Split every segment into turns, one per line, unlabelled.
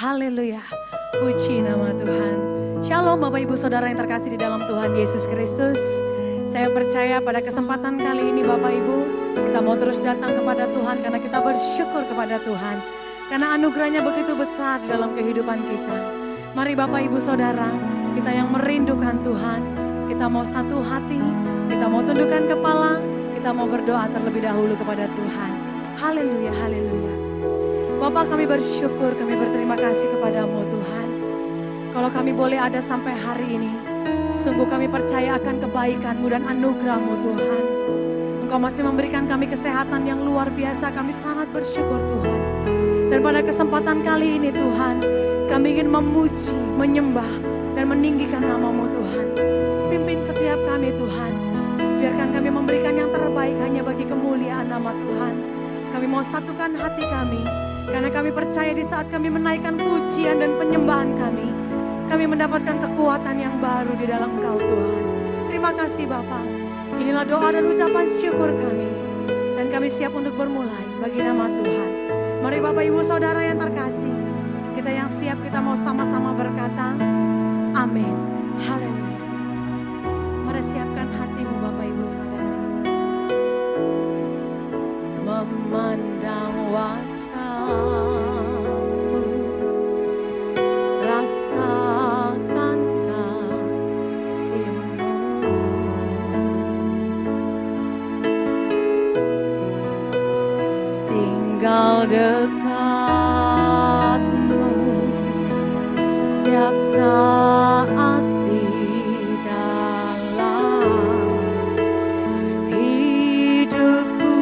Haleluya, puji nama Tuhan. Shalom Bapak Ibu Saudara yang terkasih di dalam Tuhan Yesus Kristus. Saya percaya pada kesempatan kali ini Bapak Ibu, kita mau terus datang kepada Tuhan karena kita bersyukur kepada Tuhan. Karena anugerahnya begitu besar di dalam kehidupan kita. Mari Bapak Ibu Saudara, kita yang merindukan Tuhan, kita mau satu hati, kita mau tundukkan kepala, kita mau berdoa terlebih dahulu kepada Tuhan. Haleluya, haleluya. Bapak, kami bersyukur, kami berterima kasih kepadamu Tuhan. Kalau kami boleh ada sampai hari ini, sungguh kami percaya akan kebaikan-Mu dan anugerah-Mu Tuhan. Engkau masih memberikan kami kesehatan yang luar biasa, kami sangat bersyukur Tuhan. Dan pada kesempatan kali ini Tuhan, kami ingin memuji, menyembah, dan meninggikan nama-Mu Tuhan. Pimpin setiap kami Tuhan, biarkan kami memberikan yang terbaik hanya bagi kemuliaan nama Tuhan. Kami mau satukan hati kami, karena kami percaya di saat kami menaikkan pujian dan penyembahan kami mendapatkan kekuatan yang baru di dalam Engkau Tuhan. Terima kasih Bapa. Inilah doa dan ucapan syukur kami. Dan kami siap untuk bermulai bagi nama Tuhan. Mari Bapak Ibu Saudara yang terkasih, kita yang siap kita mau sama-sama berkata, amin. Haleluya. Mari siapkan hatimu Bapak Ibu Saudara. Memandang wajah-Mu, rasakan kasih-Mu, tinggal dekat-Mu setiap saat di dalam hidupku.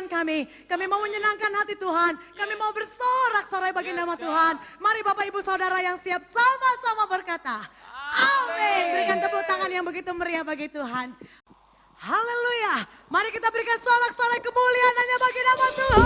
kehidupan kami. Kami mau menyenangkan hati Tuhan. Kami mau bersorak-sorai bagi nama Tuhan. Mari Bapak Ibu Saudara yang siap sama-sama berkata, amin. Berikan tepuk tangan yang begitu meriah bagi Tuhan. Haleluya. Mari kita berikan sorak-sorai kemuliaan hanya bagi nama Tuhan.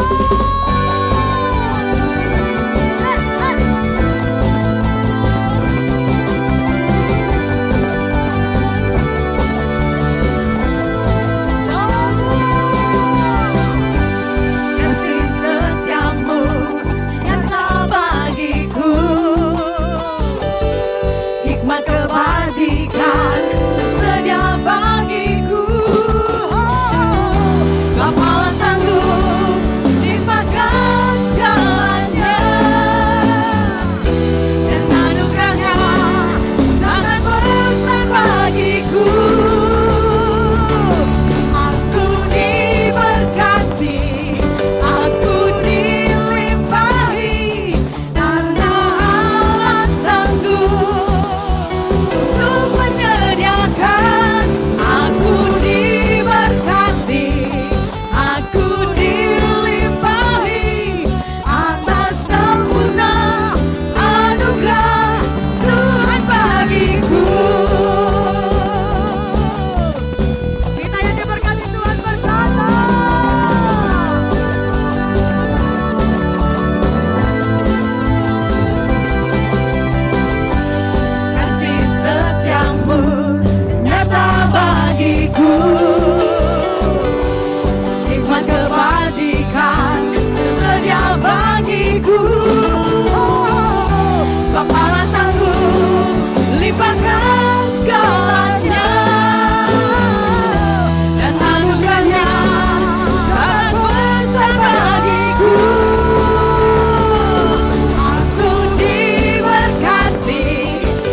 Kasih setiamu nyata bagiku, hikmat kebajikan tersedia bagiku. Apalah sanggup limpahkan segalanya, dan anugerahnya sangat besar bagiku. Aku diberkati, aku dilimpahi, karena Allah sanggup untuk menyediakan. Aku diberkati, aku dilimpahi, atas sempurna anugerah Tuhan bagiku. Kita yang diberkati Tuhan berkata, kasih setiamu nyata bagiku, hikmat kebajikan tersedia bagiku. Sebab Allah sanggup limpahkan segalanya, dan anugerahnya sangat besar bagiku. Aku diberkati,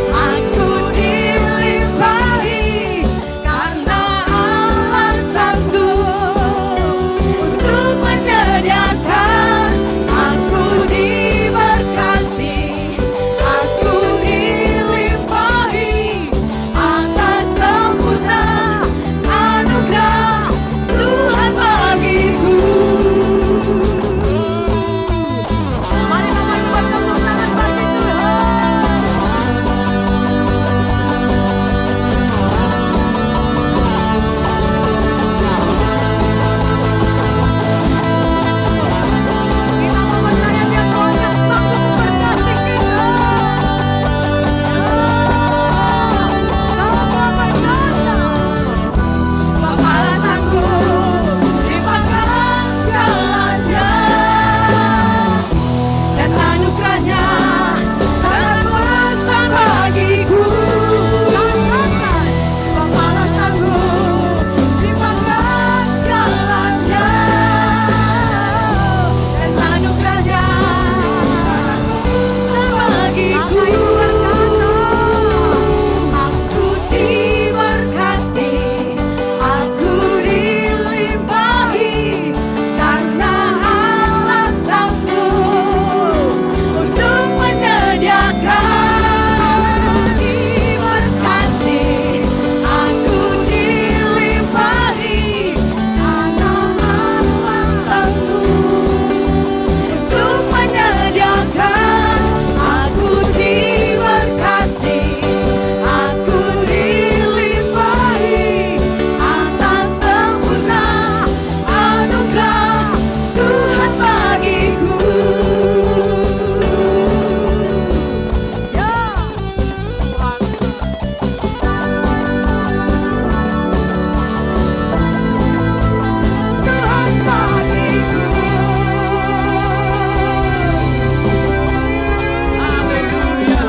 aku dilimpahi, karena Allah sanggup untuk menyediakan. Aku diberkati, aku dilimpahi, atas sempurna anugerah Tuhan bagiku. Mari Bapak Ibu bertepuk tangan bagi kita mau percaya dia Tuhan yang sanggup memberkati kita. Sama berkata, sebab Allah sanggup limpahkan segalanya, dan anugerahnya sangat besar bagiku. Katakan, sebab Allah sanggup limpahkan segalanya, dan anugerahnya sangat besar bagiku. Aku diberkati, aku dilimpahi, karena Allah sanggup untuk menyediakan. Aku diberkati, aku dilimpahi, karena Allah sanggup untuk menyediakan. Aku diberkati, aku dilimpahi, atas sempurna anugerah Tuhan bagiku. Ya Tuhan, Tuhan bagiku.
Haleluya.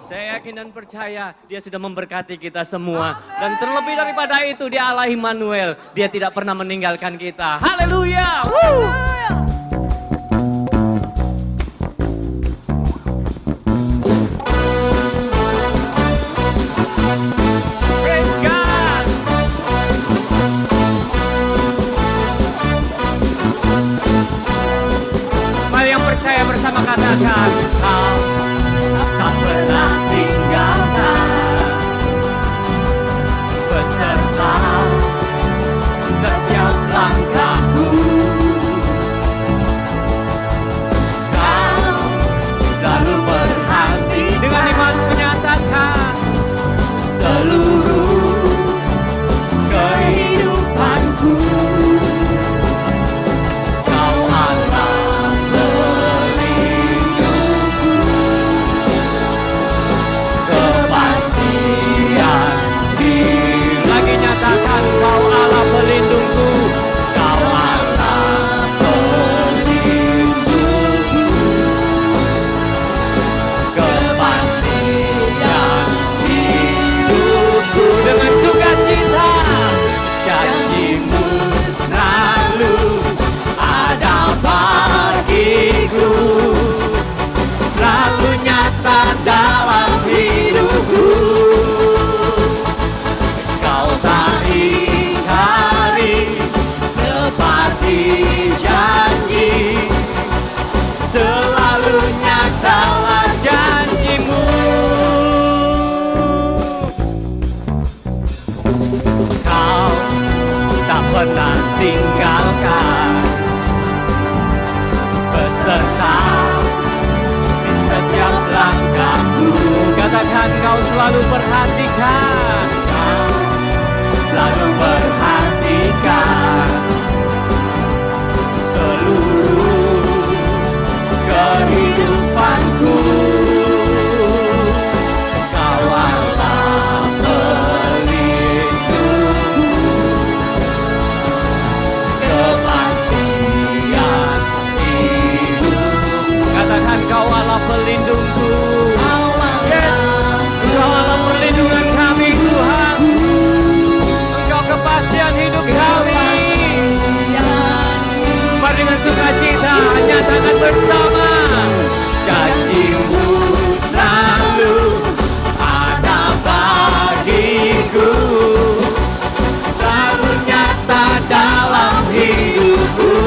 Saya yakin dan percaya dia sudah memberkati kita semua. Dan terlebih daripada itu dia Allah Immanuel. Dia tidak pernah meninggalkan kita. Haleluya. Praise God. Mari yang percaya bersama katakan, kau tak pernah tinggalkan beserta setiap langkah pernah tinggalkan, beserta di setiap langkahku. Katakan kau selalu perhatikan, selalu perhatikan seluruh kehidupanku. Kau adalah pelindungku, kepastian hidup. Katakan kau adalah pelindungku. Yes, Engkau adalah perlindungan kami Tuhan. Engkau kepastian hidup kami. Mari dengan sukacita nyatakan bersama. Janji-Mu selalu ada bagiku, selalu nyata dalam hidupku.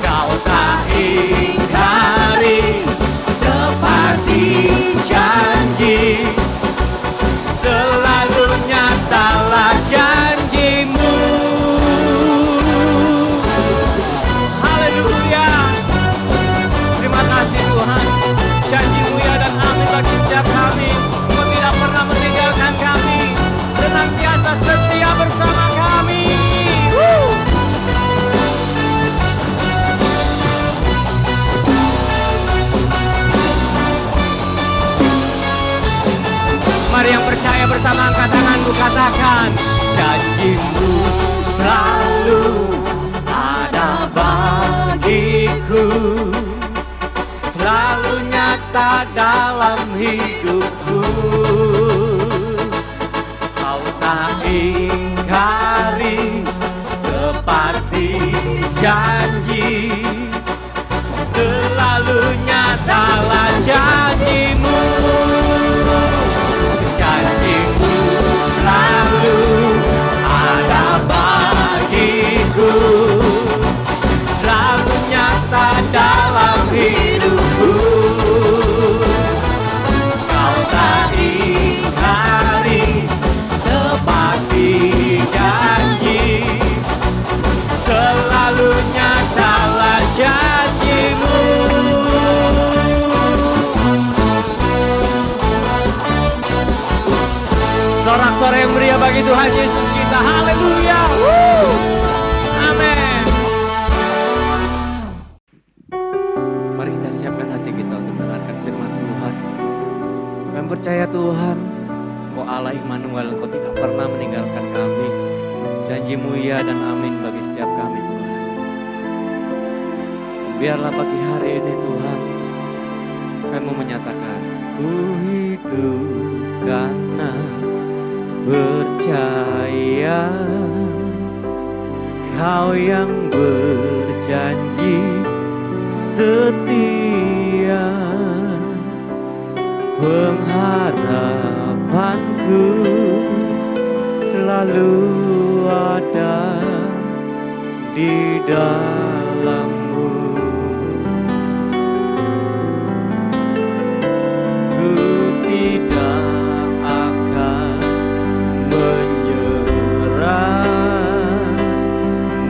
Kau tak ingkari, tepati janji, selalu nyatalah janji-Mu. Haleluya. Terima kasih Tuhan. Janji-Mu ya dan amin bagi setiap kami. Engkau tidak pernah meninggalkan kami, senantiasa setia bersama kami. Mari yang percaya bersama angkat tanganku, katakan. Janji-Mu selalu ada bagiku, selalu nyata dalam hidupku. Kau tak ingkari, tepati janji, selalu nyatalah janji-Mu. Janji-Mu selalu ada bagiku, selalu nyata dalam hidupku. Kau tak ingkari, tepati janji, selalu nyatalah janji-Mu. Sorak-sorai yang meriah bagi Tuhan Yesus kita. Haleluya. Amin. Mari kita siapkan hati kita untuk mendengarkan firman Tuhan. Kami percaya Tuhan, Engkau Allah Immanuel, Engkau tidak pernah meninggalkan kami. Janji-Mu ya dan amin bagi setiap kami Tuhan. Biarlah pagi hari ini Tuhan, kami mau menyatakan, ku hidup karena percaya Kau yang berjanji setia, pengharapanku selalu ada di dalam-Mu. Ku tidak akan menyerah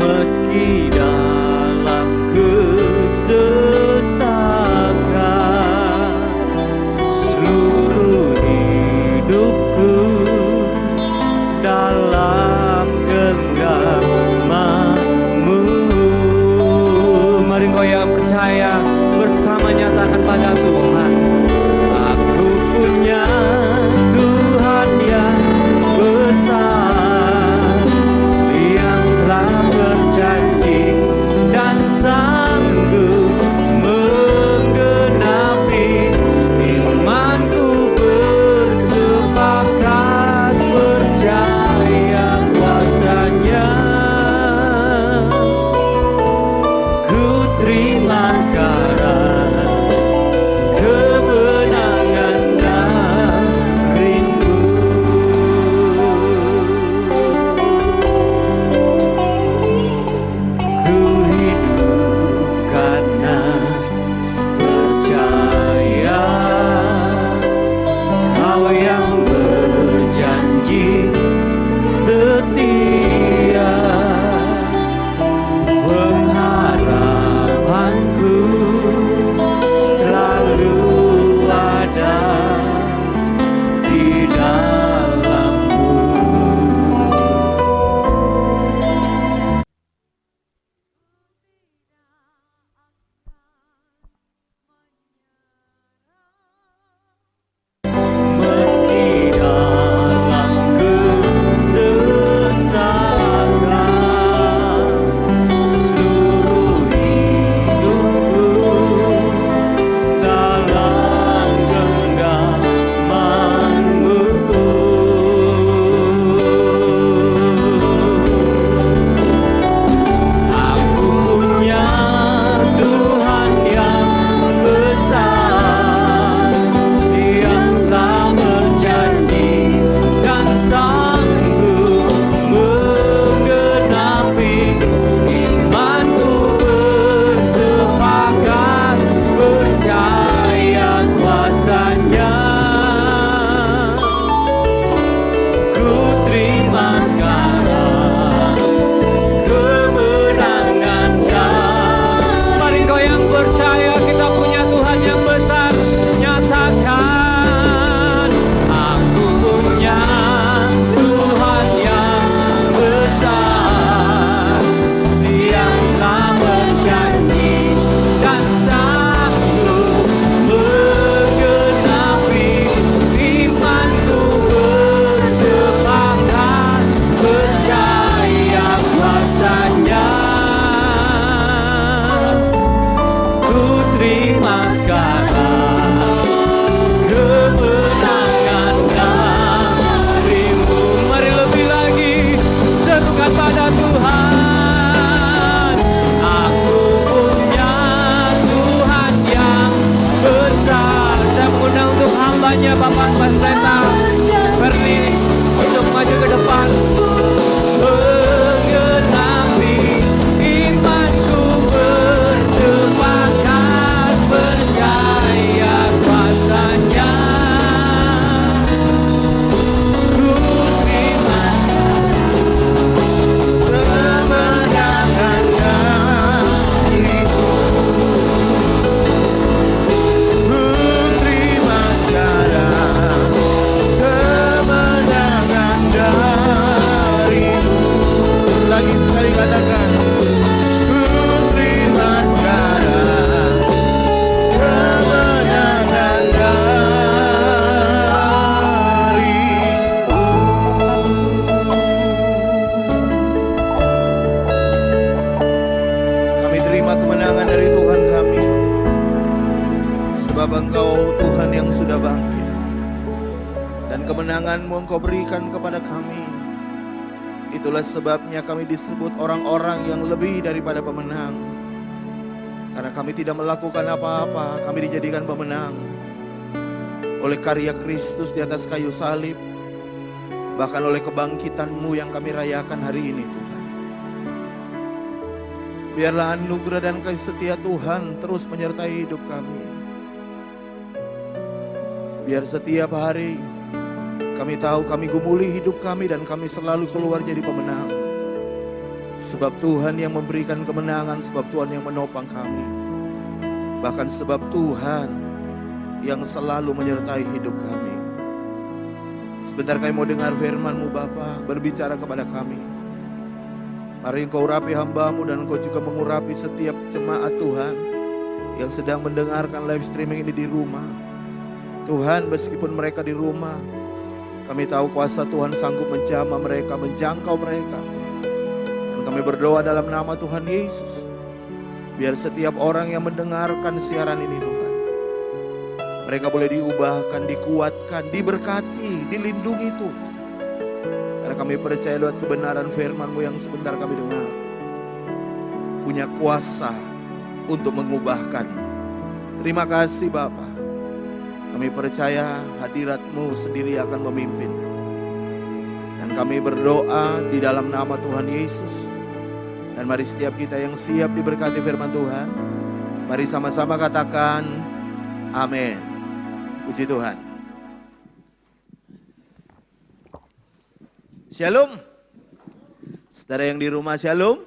meski dalam kesesakan. Seluruh hidupku dalam genggaman-Mu. Mari engkau yang percaya bersama nyatakan pada Tuhan, aku punya Tuhan yang besar, yang telah berjanji dan sanggup menggenapi. Imanku bersepakat percaya
kemenangan-Mu Engkau berikan kepada kami. Itulah sebabnya kami disebut orang-orang yang lebih daripada pemenang. Karena kami tidak melakukan apa-apa, kami dijadikan pemenang oleh karya Kristus di atas kayu salib. Bahkan oleh kebangkitan-Mu yang kami rayakan hari ini Tuhan. Biarlah anugerah dan kasih setia Tuhan terus menyertai hidup kami. Biar setiap hari kami tahu kami gumuli hidup kami dan kami selalu keluar jadi pemenang. Sebab Tuhan yang memberikan kemenangan, sebab Tuhan yang menopang kami. Bahkan sebab Tuhan yang selalu menyertai hidup kami. Sebentar kami mau dengar firman-Mu Bapa, berbicara kepada kami. Mari Engkau urapi hamba-Mu dan Engkau juga mengurapi setiap jemaat Tuhan yang sedang mendengarkan live streaming ini di rumah. Tuhan, meskipun mereka di rumah, kami tahu kuasa Tuhan sanggup menjamah mereka, menjangkau mereka. Dan kami berdoa dalam nama Tuhan Yesus. Biar setiap orang yang mendengarkan siaran ini Tuhan, mereka boleh diubahkan, dikuatkan, diberkati, dilindungi Tuhan. Karena kami percaya lewat kebenaran firman-Mu yang sebentar kami dengar, punya kuasa untuk mengubahkan. Terima kasih Bapa. Kami percaya hadirat-Mu sendiri akan memimpin. Dan kami berdoa di dalam nama Tuhan Yesus. Dan mari setiap kita yang siap diberkati firman Tuhan, mari sama-sama katakan amin. Puji Tuhan. Shalom. Saudara yang di rumah shalom.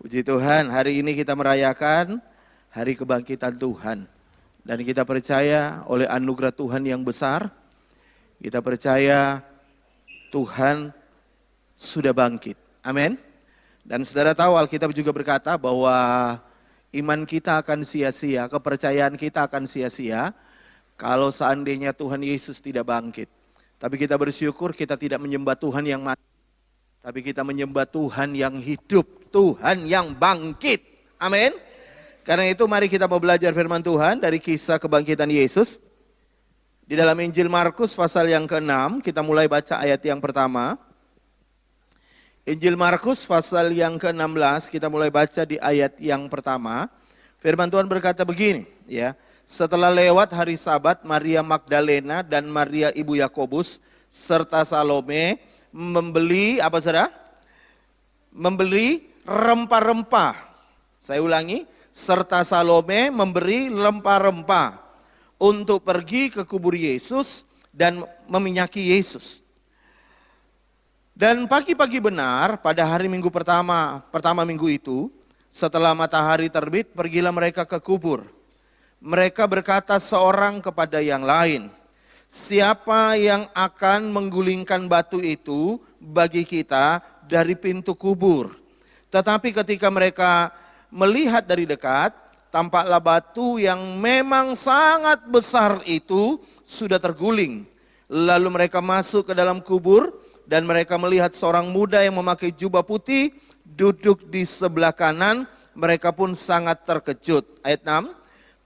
Puji Tuhan, hari ini kita merayakan hari kebangkitan Tuhan. Dan kita percaya oleh anugerah Tuhan yang besar, kita percaya Tuhan sudah bangkit. Amin. Dan saudara tahu Alkitab juga berkata bahwa iman kita akan sia-sia, kepercayaan kita akan sia-sia kalau seandainya Tuhan Yesus tidak bangkit. Tapi kita bersyukur kita tidak menyembah Tuhan yang mati, tapi kita menyembah Tuhan yang hidup, Tuhan yang bangkit. Amin. Karena itu mari kita mau belajar firman Tuhan dari kisah kebangkitan Yesus. Di dalam Injil Markus pasal yang ke-6, kita mulai baca ayat yang pertama. Injil Markus pasal yang ke-16, kita mulai baca di ayat yang pertama. Firman Tuhan berkata begini, ya. Setelah lewat hari Sabat, Maria Magdalena dan Maria ibu Yakobus serta Salome membeli apa saudara? Membeli rempah-rempah. Saya ulangi, serta Salome memberi rempah-rempah untuk pergi ke kubur Yesus dan meminyaki Yesus. Dan pagi-pagi benar pada hari minggu pertama minggu itu, setelah matahari terbit, pergilah mereka ke kubur. Mereka berkata seorang kepada yang lain, siapa yang akan menggulingkan batu itu bagi kita dari pintu kubur? Tetapi ketika mereka melihat dari dekat, tampaklah batu yang memang sangat besar itu sudah terguling. Lalu mereka masuk ke dalam kubur dan mereka melihat seorang muda yang memakai jubah putih duduk di sebelah kanan. Mereka pun sangat terkejut. Ayat 6.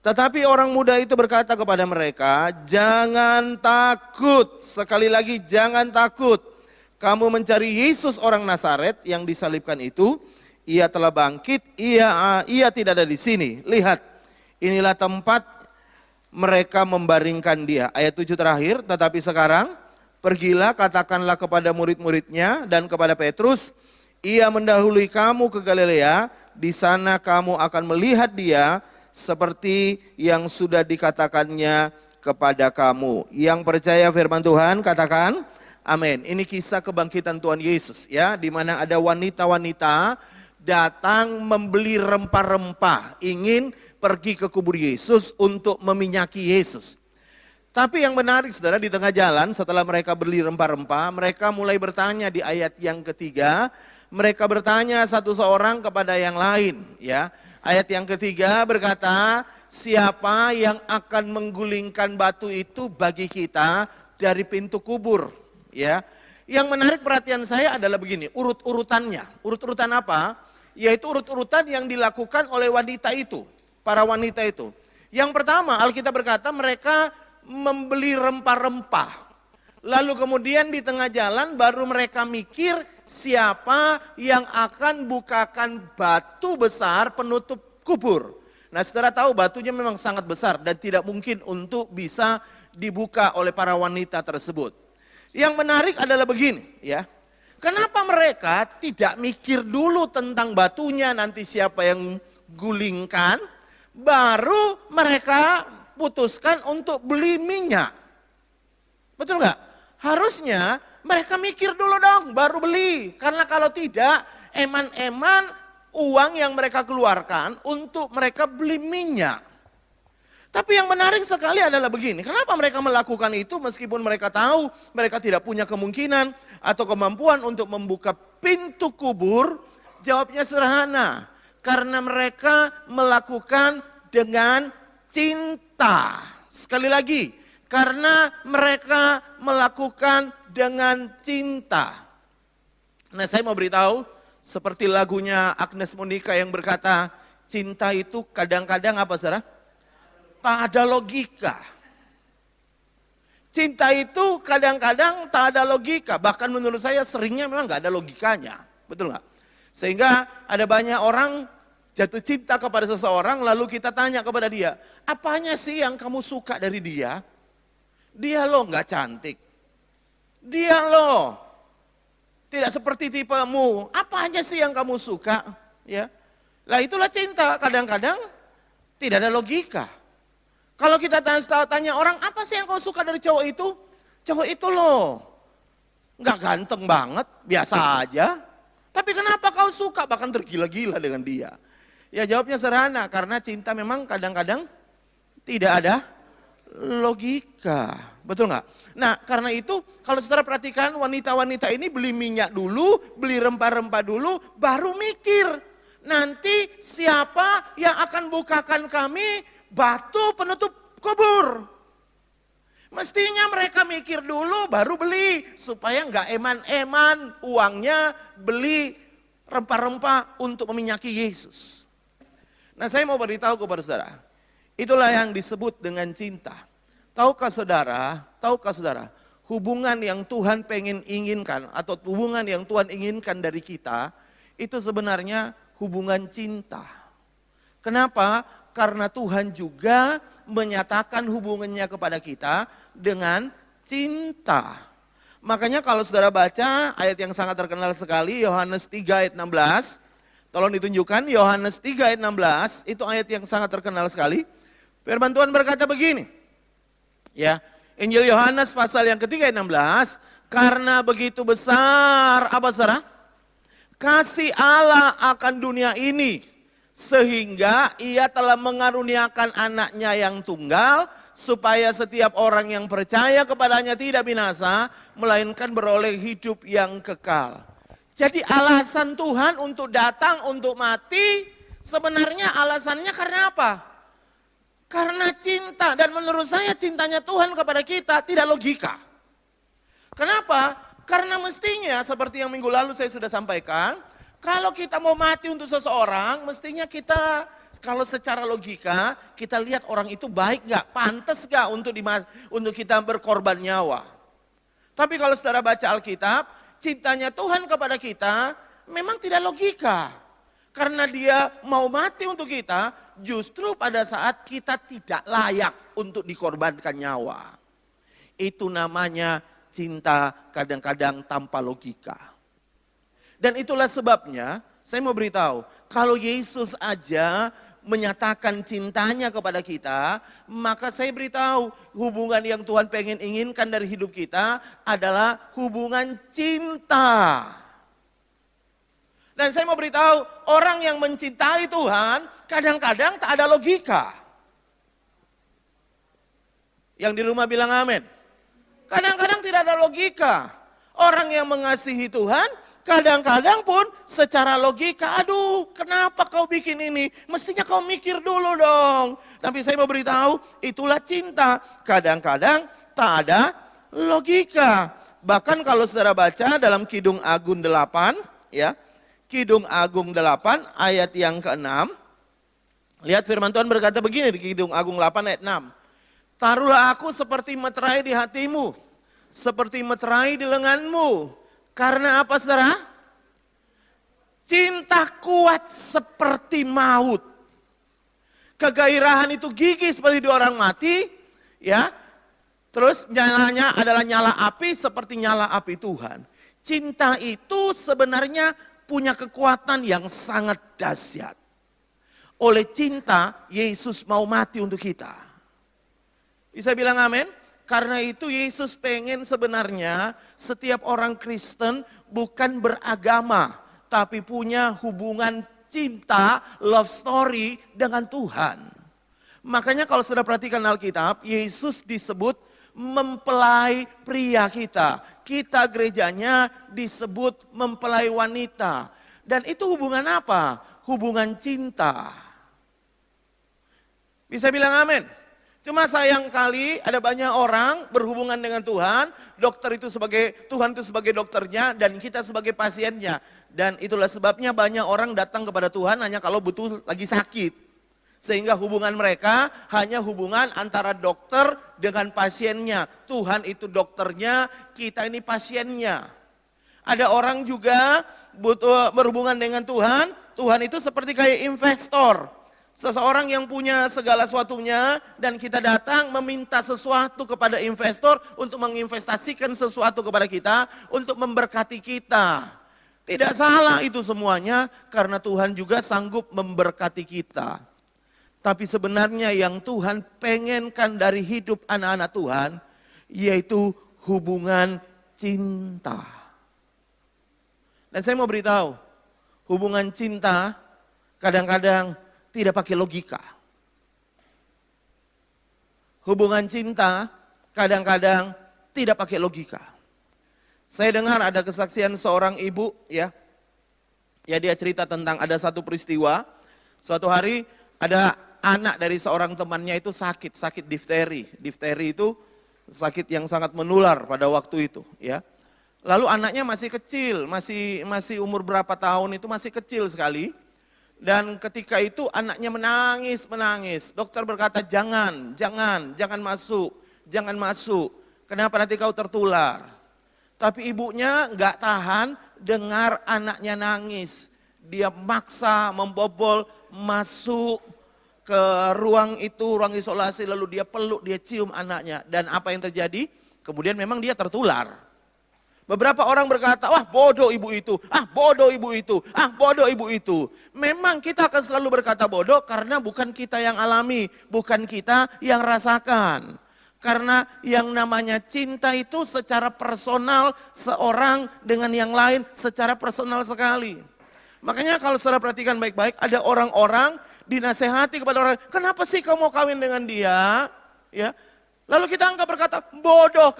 Tetapi orang muda itu berkata kepada mereka, jangan takut. Sekali lagi jangan takut. Kamu mencari Yesus orang Nazaret yang disalibkan itu. Ia telah bangkit, ia tidak ada di sini. Lihat, inilah tempat mereka membaringkan dia. Ayat 7 terakhir, tetapi sekarang pergilah katakanlah kepada murid-muridnya dan kepada Petrus, ia mendahului kamu ke Galilea, di sana kamu akan melihat dia seperti yang sudah dikatakannya kepada kamu. Yang percaya firman Tuhan katakan amin. Ini kisah kebangkitan Tuhan Yesus ya, di mana ada wanita-wanita datang membeli rempah-rempah, ingin pergi ke kubur Yesus untuk meminyaki Yesus. Tapi yang menarik saudara, di tengah jalan setelah mereka beli rempah-rempah, mereka mulai bertanya di ayat yang ketiga, mereka bertanya satu seorang kepada yang lain ya. Ayat yang ketiga berkata, siapa yang akan menggulingkan batu itu bagi kita dari pintu kubur? Ya, yang menarik perhatian saya adalah begini, urut-urutannya. Urut-urutan apa? Yaitu urut-urutan yang dilakukan oleh wanita itu, para wanita itu. Yang pertama, Alkitab berkata mereka membeli rempah-rempah. Lalu kemudian di tengah jalan baru mereka mikir siapa yang akan bukakan batu besar penutup kubur. Nah, saudara tahu batunya memang sangat besar dan tidak mungkin untuk bisa dibuka oleh para wanita tersebut. Yang menarik adalah begini ya. Kenapa mereka tidak mikir dulu tentang batunya nanti siapa yang gulingkan, baru mereka putuskan untuk beli minyak. Betul nggak? Harusnya mereka mikir dulu dong baru beli. Karena kalau tidak eman-eman uang yang mereka keluarkan untuk mereka beli minyak. Tapi yang menarik sekali adalah begini, kenapa mereka melakukan itu meskipun mereka tahu mereka tidak punya kemungkinan atau kemampuan untuk membuka pintu kubur? Jawabnya sederhana, karena mereka melakukan dengan cinta. Sekali lagi, karena mereka melakukan dengan cinta. Nah, saya mau beritahu, seperti lagunya Agnes Monica yang berkata, cinta itu kadang-kadang apa saudara? Tak ada logika. Cinta itu kadang-kadang tak ada logika. Bahkan menurut saya seringnya memang gak ada logikanya. Betul gak? Sehingga ada banyak orang jatuh cinta kepada seseorang lalu kita tanya kepada dia, apanya sih yang kamu suka dari dia? Dia loh gak cantik. Dia loh tidak seperti tipemu. Apanya sih yang kamu suka? Ya, lah itulah cinta. Kadang-kadang tidak ada logika. Kalau kita tanya orang, apa sih yang kau suka dari cowok itu? Cowok itu loh, nggak ganteng banget, biasa aja. Tapi kenapa kau suka, bahkan tergila-gila dengan dia? Ya jawabnya sederhana, karena cinta memang kadang-kadang tidak ada logika. Betul nggak? Nah karena itu kalau saudara perhatikan wanita-wanita ini beli minyak dulu, beli rempah-rempah dulu, baru mikir. Nanti siapa yang akan bukakan kami batu penutup kubur. Mestinya mereka mikir dulu baru beli. Supaya nggak eman-eman uangnya beli rempah-rempah untuk meminyaki Yesus. Nah saya mau beritahu kepada saudara. Itulah yang disebut dengan cinta. Tahukah saudara, hubungan yang Tuhan inginkan atau hubungan yang Tuhan inginkan dari kita, itu sebenarnya hubungan cinta. Kenapa? Karena Tuhan juga menyatakan hubungannya kepada kita dengan cinta. Makanya kalau saudara baca ayat yang sangat terkenal sekali, Yohanes 3 ayat 16. Tolong ditunjukkan, Yohanes 3 ayat 16, itu ayat yang sangat terkenal sekali. Firman Tuhan berkata begini, ya, Injil Yohanes pasal yang ketiga ayat 16, karena begitu besar, apa saudara? Kasih Allah akan dunia ini, sehingga ia telah mengaruniakan anaknya yang tunggal, supaya setiap orang yang percaya kepadanya tidak binasa, melainkan beroleh hidup yang kekal. Jadi alasan Tuhan untuk datang, untuk mati, sebenarnya alasannya karena apa? Karena cinta, dan menurut saya cintanya Tuhan kepada kita tidak logika. Kenapa? Karena mestinya seperti yang minggu lalu saya sudah sampaikan, kalau kita mau mati untuk seseorang, mestinya kita kalau secara logika kita lihat orang itu baik gak, pantas gak untuk kita berkorban nyawa. Tapi kalau saudara baca Alkitab, cintanya Tuhan kepada kita memang tidak logika. Karena dia mau mati untuk kita, justru pada saat kita tidak layak untuk dikorbankan nyawa. Itu namanya cinta kadang-kadang tanpa logika. Dan itulah sebabnya saya mau beritahu, kalau Yesus aja menyatakan cintanya kepada kita, maka saya beritahu hubungan yang Tuhan inginkan dari hidup kita adalah hubungan cinta. Dan saya mau beritahu, orang yang mencintai Tuhan kadang-kadang tak ada logika. Yang di rumah bilang amin. Kadang-kadang tidak ada logika. Orang yang mengasihi Tuhan kadang-kadang pun secara logika, aduh kenapa kau bikin ini? Mestinya kau mikir dulu dong. Tapi saya mau beritahu, itulah cinta. Kadang-kadang tak ada logika. Bahkan kalau saudara baca dalam Kidung Agung 8, ya, Kidung Agung 8 ayat yang ke-6. Lihat firman Tuhan berkata begini di Kidung Agung 8 ayat 6. Taruhlah aku seperti meterai di hatimu, seperti meterai di lenganmu. Karena apa saudara? Cinta kuat seperti maut. Kegairahan itu gigih seperti di orang mati, ya. Terus nyalanya adalah nyala api seperti nyala api Tuhan. Cinta itu sebenarnya punya kekuatan yang sangat dahsyat. Oleh cinta, Yesus mau mati untuk kita. Bisa bilang amin? Karena itu Yesus pengen sebenarnya setiap orang Kristen bukan beragama, tapi punya hubungan cinta, love story dengan Tuhan. Makanya kalau sudah perhatikan Alkitab, Yesus disebut mempelai pria kita. Kita gerejanya disebut mempelai wanita. Dan itu hubungan apa? Hubungan cinta. Bisa bilang amin? Cuma sayang kali ada banyak orang berhubungan dengan Tuhan, dokter itu sebagai, Tuhan itu sebagai dokternya dan kita sebagai pasiennya. Dan itulah sebabnya banyak orang datang kepada Tuhan hanya kalau butuh lagi sakit. Sehingga hubungan mereka hanya hubungan antara dokter dengan pasiennya. Tuhan itu dokternya, kita ini pasiennya. Ada orang juga butuh berhubungan dengan Tuhan, Tuhan itu seperti kayak investor. Seseorang yang punya segala sesuatunya dan kita datang meminta sesuatu kepada investor untuk menginvestasikan sesuatu kepada kita, untuk memberkati kita. Tidak salah itu semuanya karena Tuhan juga sanggup memberkati kita. Tapi sebenarnya yang Tuhan pengenkan dari hidup anak-anak Tuhan yaitu hubungan cinta. Dan saya mau beritahu, hubungan cinta kadang-kadang tidak pakai logika. Hubungan cinta kadang-kadang tidak pakai logika. Saya dengar ada kesaksian seorang ibu ya. Ya dia cerita tentang ada satu peristiwa. Suatu hari ada anak dari seorang temannya itu sakit difteri. Difteri itu sakit yang sangat menular pada waktu itu ya. Lalu anaknya masih kecil, masih umur berapa tahun itu masih kecil sekali. Dan ketika itu anaknya menangis. Dokter berkata jangan masuk. Kenapa nanti kau tertular? Tapi ibunya nggak tahan dengar anaknya nangis. Dia maksa membobol masuk ke ruang itu, ruang isolasi. Lalu dia peluk, dia cium anaknya. Dan apa yang terjadi? Kemudian memang dia tertular. Beberapa orang berkata, wah bodoh ibu itu, bodoh ibu itu, bodoh ibu itu. Memang kita akan selalu berkata bodoh karena bukan kita yang alami, bukan kita yang rasakan. Karena yang namanya cinta itu secara personal, seorang dengan yang lain secara personal sekali. Makanya kalau saudara perhatikan baik-baik, ada orang-orang dinasehati kepada orang, kenapa sih kamu mau kawin dengan dia? Ya. Lalu kita angkat berkata, bodoh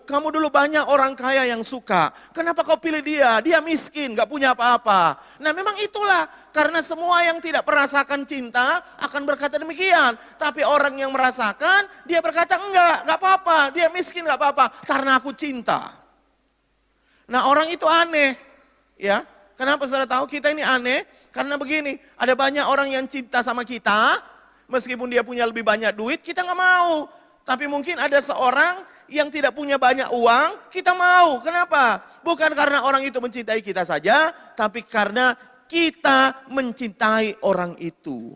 kamu dulu banyak orang kaya yang suka. Kenapa kau pilih dia? Dia miskin, gak punya apa-apa. Nah memang itulah, karena semua yang tidak merasakan cinta akan berkata demikian. Tapi orang yang merasakan, dia berkata gak apa-apa, dia miskin gak apa-apa, karena aku cinta. Nah orang itu aneh, ya. Kenapa saudara tahu kita ini aneh? Karena begini, ada banyak orang yang cinta sama kita, meskipun dia punya lebih banyak duit, kita gak mau. Tapi mungkin ada seorang yang tidak punya banyak uang, kita mau. Kenapa? Bukan karena orang itu mencintai kita saja, tapi karena kita mencintai orang itu.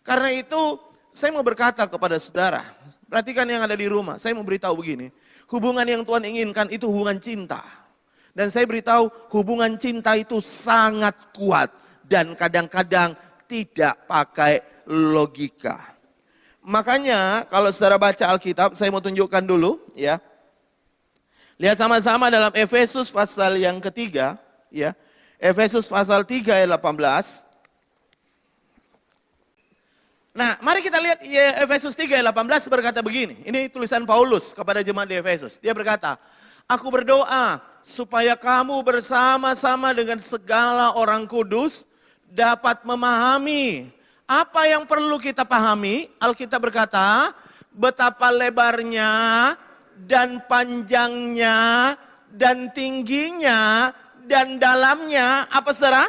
Karena itu saya mau berkata kepada saudara, perhatikan yang ada di rumah, saya mau beritahu begini. Hubungan yang Tuhan inginkan itu hubungan cinta. Dan saya beritahu hubungan cinta itu sangat kuat dan kadang-kadang tidak pakai logika. Makanya kalau saudara baca Alkitab, saya mau tunjukkan dulu ya. Lihat sama-sama dalam Efesus pasal yang ketiga ya. Efesus pasal 3 ayat 18. Nah mari kita lihat ya, Efesus 3 ayat 18 berkata begini. Ini tulisan Paulus kepada jemaat di Efesus. Dia berkata, aku berdoa supaya kamu bersama-sama dengan segala orang kudus dapat memahami apa yang perlu kita pahami. Alkitab berkata, betapa lebarnya dan panjangnya dan tingginya dan dalamnya, apa saudara?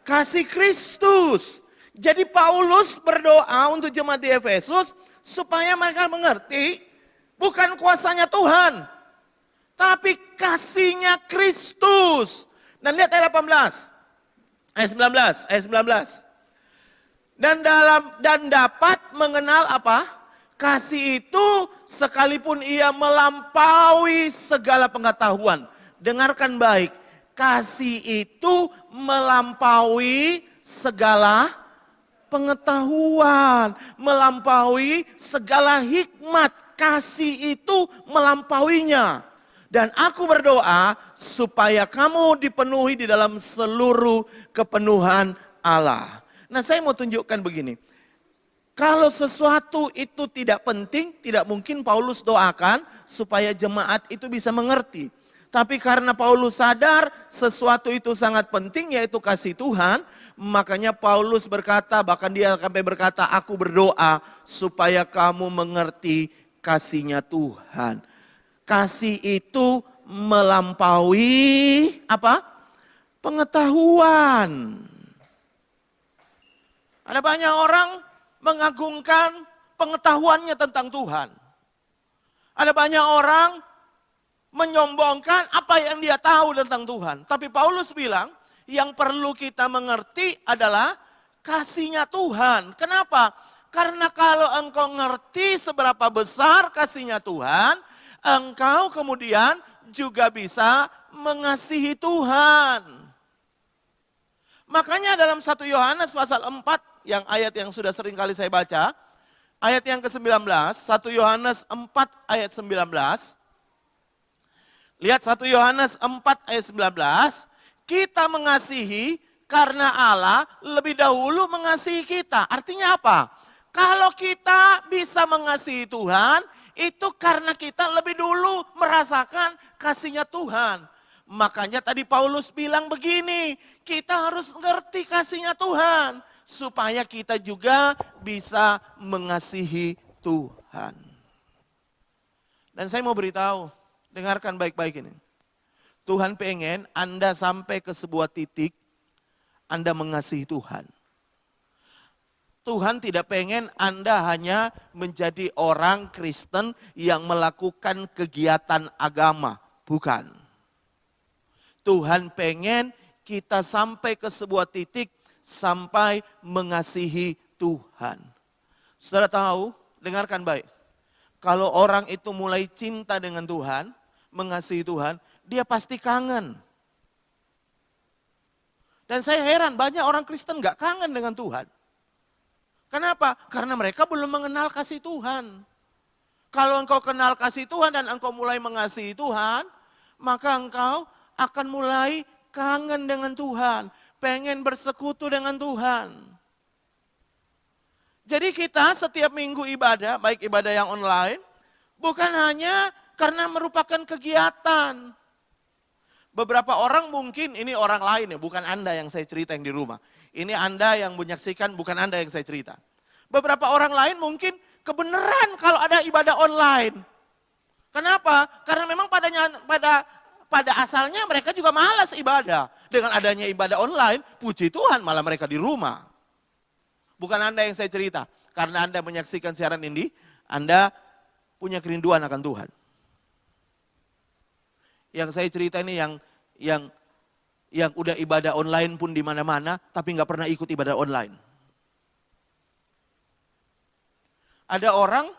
Kasih Kristus. Jadi Paulus berdoa untuk jemaat di Efesus supaya mereka mengerti bukan kuasanya Tuhan, tapi kasihnya Kristus. Dan lihat ayat 18, ayat 19. Dan dapat mengenal apa? Kasih itu sekalipun ia melampaui segala pengetahuan. Dengarkan baik, kasih itu melampaui segala pengetahuan, melampaui segala hikmat. Kasih itu melampauinya. Dan aku berdoa supaya kamu dipenuhi di dalam seluruh kepenuhan Allah. Nah, saya mau tunjukkan begini. Kalau sesuatu itu tidak penting, tidak mungkin Paulus doakan supaya jemaat itu bisa mengerti. Tapi karena Paulus sadar sesuatu itu sangat penting, yaitu kasih Tuhan, makanya Paulus berkata, bahkan dia sampai berkata, aku berdoa supaya kamu mengerti kasihnya Tuhan. Kasih itu melampaui apa? Pengetahuan. Ada banyak orang mengagungkan pengetahuannya tentang Tuhan. Ada banyak orang menyombongkan apa yang dia tahu tentang Tuhan. Tapi Paulus bilang, yang perlu kita mengerti adalah kasihnya Tuhan. Kenapa? Karena kalau engkau ngerti seberapa besar kasihnya Tuhan, engkau kemudian juga bisa mengasihi Tuhan. Makanya dalam 1 Yohanes pasal 4, yang ayat yang sudah sering kali saya baca, ayat yang ke-19, 1 Yohanes 4 ayat 19. Lihat 1 Yohanes 4 ayat 19, kita mengasihi karena Allah lebih dahulu mengasihi kita. Artinya apa? Kalau kita bisa mengasihi Tuhan, itu karena kita lebih dulu merasakan kasihnya Tuhan. Makanya tadi Paulus bilang begini, kita harus ngerti kasihnya Tuhan. Supaya kita juga bisa mengasihi Tuhan. Dan saya mau beritahu, dengarkan baik-baik ini. Tuhan pengen Anda sampai ke sebuah titik, Anda mengasihi Tuhan. Tuhan tidak pengen Anda hanya menjadi orang Kristen yang melakukan kegiatan agama. Bukan. Tuhan pengen kita sampai ke sebuah titik, sampai mengasihi Tuhan. Saudara tahu, dengarkan baik. Kalau orang itu mulai cinta dengan Tuhan, mengasihi Tuhan, dia pasti kangen. Dan saya heran, banyak orang Kristen gak kangen dengan Tuhan. Kenapa? Karena mereka belum mengenal kasih Tuhan. Kalau engkau kenal kasih Tuhan dan engkau mulai mengasihi Tuhan, maka engkau akan mulai kangen dengan Tuhan. Pengen bersekutu dengan Tuhan. Jadi kita setiap minggu ibadah, baik ibadah yang online, bukan hanya karena merupakan kegiatan. Beberapa orang mungkin, ini orang lain ya, bukan Anda yang saya cerita yang di rumah. Ini Anda yang menyaksikan, bukan Anda yang saya cerita. Beberapa orang lain mungkin kebenaran kalau ada ibadah online. Kenapa? Karena memang pada asalnya mereka juga malas ibadah. Dengan adanya ibadah online, puji Tuhan malah mereka di rumah. Bukan Anda yang saya cerita. Karena Anda menyaksikan siaran ini, Anda punya kerinduan akan Tuhan. Yang saya cerita ini yang udah ibadah online pun di mana-mana, tapi nggak pernah ikut ibadah online. Ada orang,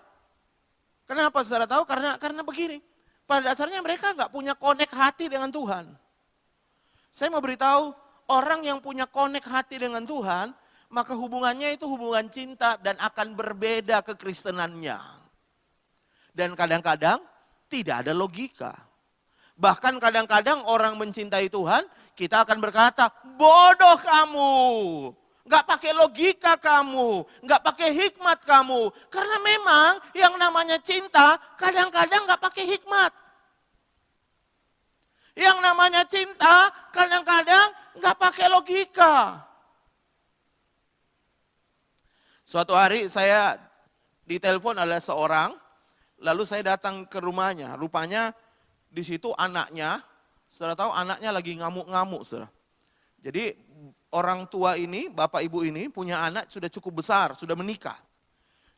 kenapa saudara tahu? Karena begini. Pada dasarnya mereka nggak punya connect hati dengan Tuhan. Saya mau beritahu, orang yang punya connect hati dengan Tuhan, maka hubungannya itu hubungan cinta dan akan berbeda kekristenannya. Dan kadang-kadang tidak ada logika. Bahkan kadang-kadang orang mencintai Tuhan, kita akan berkata, bodoh kamu. Nggak pakai logika kamu, nggak pakai hikmat kamu. Karena memang yang namanya cinta kadang-kadang nggak pakai hikmat. Yang namanya cinta kadang-kadang nggak pakai logika. Suatu hari saya ditelepon oleh seorang, lalu saya datang ke rumahnya. Rupanya di situ anaknya, saudara tahu anaknya lagi ngamuk-ngamuk, saudara. Jadi orang tua ini, bapak ibu ini punya anak sudah cukup besar, sudah menikah.